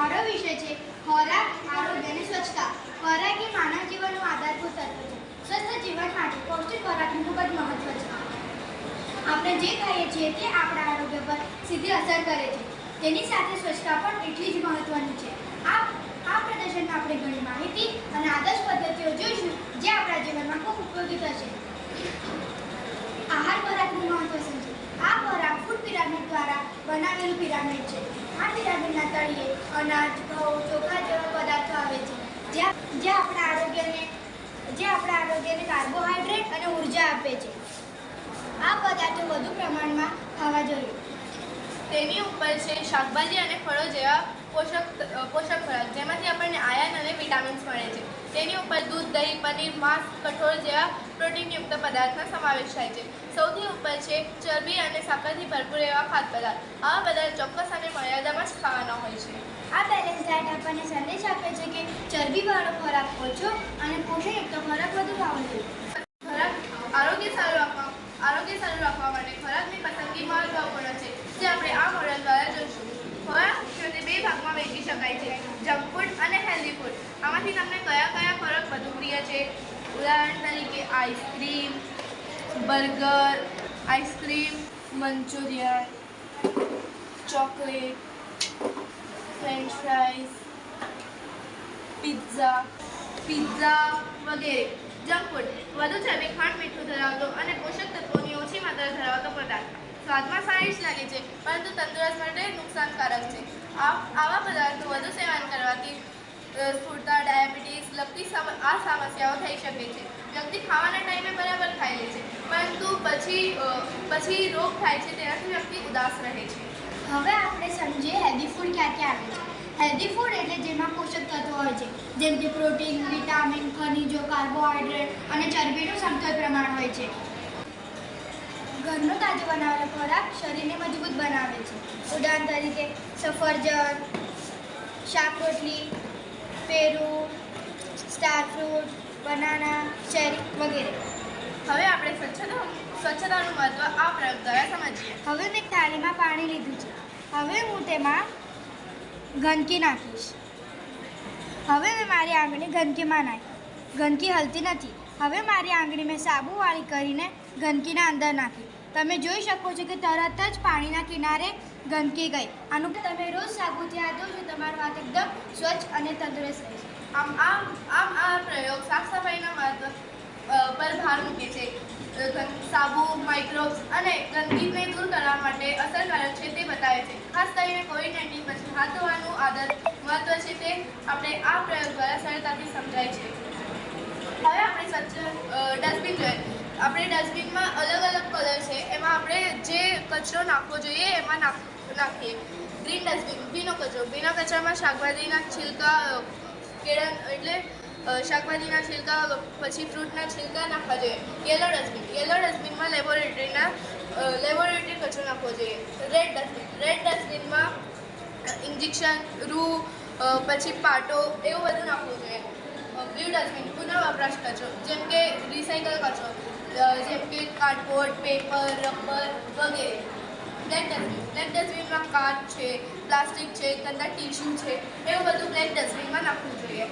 મારો વિષય છે ખોરાક, આરોગ્ય અને સ્વચ્છતા. ખોરાક એ માનવ જીવનનો આધારભૂત તત્વ છે. સ્વસ્થ જીવન માટે પૌષ્ટિક ખોરાકનું ખૂબ જ મહત્વ છે. આપણે જે ખાઈએ છીએ તે આપણા આરોગ્ય પર સીધી અસર કરે છે. તેની સાથે સ્વચ્છતા પણ એટલી જ મહત્વની છે. આ પ્રદર્શનમાં આપણે ઘણી માહિતી અને આદર્શ પદ્ધતિઓ જોઈશું જે આપણા જીવનમાં ખૂબ ઉપયોગી થશે. આહાર ખોરાકનું મહત્વ સમજો. આ ખોરાક ફૂડ પિરામિડ દ્વારા બનાવેલું પિરામિડ છે. આ પિરામિડના તળિયે અનાજ, ઘઉં, ચોખા જેવા પદાર્થો આવે છે જે આપણા આરોગ્યને કાર્બોહાઈડ્રેટ અને ઉર્જા આપે છે. આ પદાર્થો વધુ પ્રમાણમાં ખાવા જોઈએ. તેની ઉપર છે શાકભાજી અને ફળો જેવા પોષક ખોરાક જેમાંથી આપણને આયર્ન અને વિટામિન્સ મળે છે. તેની ઉપર દૂધ, દહીં, પનીર, માંસ, કઠોળ જેવા પ્રોટીનયુક્ત પદાર્થનો સમાવેશ થાય છે. સૌથી ઉપર છે ચરબી અને સાકરથી ભરપૂર એવા ખાદ્ય પદાર્થ. આવા પદાર્થ ચોક્કસ અને મર્યાદામાં જ ખાવાના હોય છે. આ બેલેન્સ ડાયટ આપણને સંદેશ આપે છે કે ચરબીવાળો ખોરાક ઓછો અને પોષણયુક્ત ખોરાક વધુ ખાવો જોઈએ. આરોગ્ય સારું રાખવા માટે ખોરાકની પસંદગી મહત્વપૂર્ણ છે, જે આપણે આ મોડેલ દ્વારા જોઈશું. ખોરાક મુખ્યત્વે બે ભાગમાં વહેંચી શકાય છે: જંક ફૂડ અને હેલ્ધી ફૂડ. આમાંથી તમને કયા ખોરાક વધુ પ્રિય છે? ઉદાહરણ તરીકે ice cream, burger, Manchurian, chocolate, French fries, pizza વગેરે. જંક ફૂડ વધુ ચરબી, ખાંડ, મીઠું ધરાવતો અને પોષક તત્વોની ઓછી માત્રા ધરાવતો પદાર્થ. સ્વાદમાં સારી જ લાગે છે, પરંતુ તંદુરસ્ત માટે નુકસાનકારક છે. આવા પદાર્થો વધુ સેવન કરવાથી સ્થૂળતા, ડાયાબિટીસ લગતી આ સમસ્યાઓ થઈ શકે છે. વ્યક્તિ ખાવાના ટાઈમે બરાબર ખાઈ લે છે, પરંતુ પછી રોગ થાય છે. તેનાથી વ્યક્તિ ઉદાસ રહે છે. હવે આપણે સમજીએ હેલ્ધી ફૂડ ક્યાં આવે છે. હેલ્ધી ફૂડ એટલે જેમાં પોષક તત્વો હોય છે, જેમ કે પ્રોટીન, વિટામિન, ખનિજો, કાર્બોહાઈડ્રેટ અને ચરબીનું સમતોલ પ્રમાણ હોય છે. ઘરનો તાજો બનાવેલો ખોરાક શરીરને મજબૂત બનાવે છે. ઉદાહરણ તરીકે સફરજન, શાક રોટલી, પેરું, સ્ટાર ફ્રૂટ, બનાના, ચેરી વગેરે. હવે આપણે સ્વચ્છતાનું મહત્વ આ પ્રયોગ દ્વારા સમજીએ. હવે મેં થાળીમાં પાણી લીધું છે. હવે હું તેમાં ગંદકી નાખીશ. હવે મેં મારી આંગળી ગંદકીમાં નાખી. ગંદકી હલતી નથી. હવે મારી આંગળી મેં સાબુવાળી કરીને ગંદકીના અંદર નાખી. તમે જોઈ શકો છો કે તરત જ પાણીના કિનારે ગંદકી ગઈ. આનું તમે રોજ સાબુથી હાથ ધોશો, તમારું હાથ એકદમ સ્વચ્છ અને તંદુરસ્ત રહેશે. આ પ્રયોગ સાફ સફાઈના મહત્વ પર ભાર મૂકે છે. સાબુ માઇક્રોબ્સ અને ગંદકીને દૂર કરવા માટે અસરકારક છે તે બતાવે છે. ખાસ કરીને કોવિડ-19 પછી હાથ ધોવાનું મહત્વ છે તે આપણે આ પ્રયોગ દ્વારા સરળતાથી સમજાય છે. હવે આપણે ડસ્ટબિન જોઈએ. આપણે ડસ્ટબિનમાં અલગ કલર છે, એમાં આપણે જે કચરો નાખવો જોઈએ એમાં નાખીએ. ગ્રીન ડસ્ટબિન, ભીનો કચરામાં શાકભાજીના છિલકા, શાકભાજીના છિલકા, પછી ફ્રૂટના છિલકા નાખવા જોઈએ. યલો ડસ્ટબિનમાં લેબોરેટરી કચરો નાખવો જોઈએ. રેડ ડસ્ટબિનમાં ઇન્જેક્શન, રૂ, પછી પાટો એવું બધું નાખવું જોઈએ. બ્લુ ડસ્ટબિન પુનઃવપરાશ કચરો, જેમ કે રિસાયકલ કચરો, જેમ કે કાર્ડબોર્ડ, પેપર, રબર વગેરે. બ્લેક ડસ્ટબિનમાં કાચ છે, પ્લાસ્ટિક છે, ગંદા ટીશ્યુ છે, એવું બધું બ્લેક ડસ્ટબિનમાં નાખવું જોઈએ.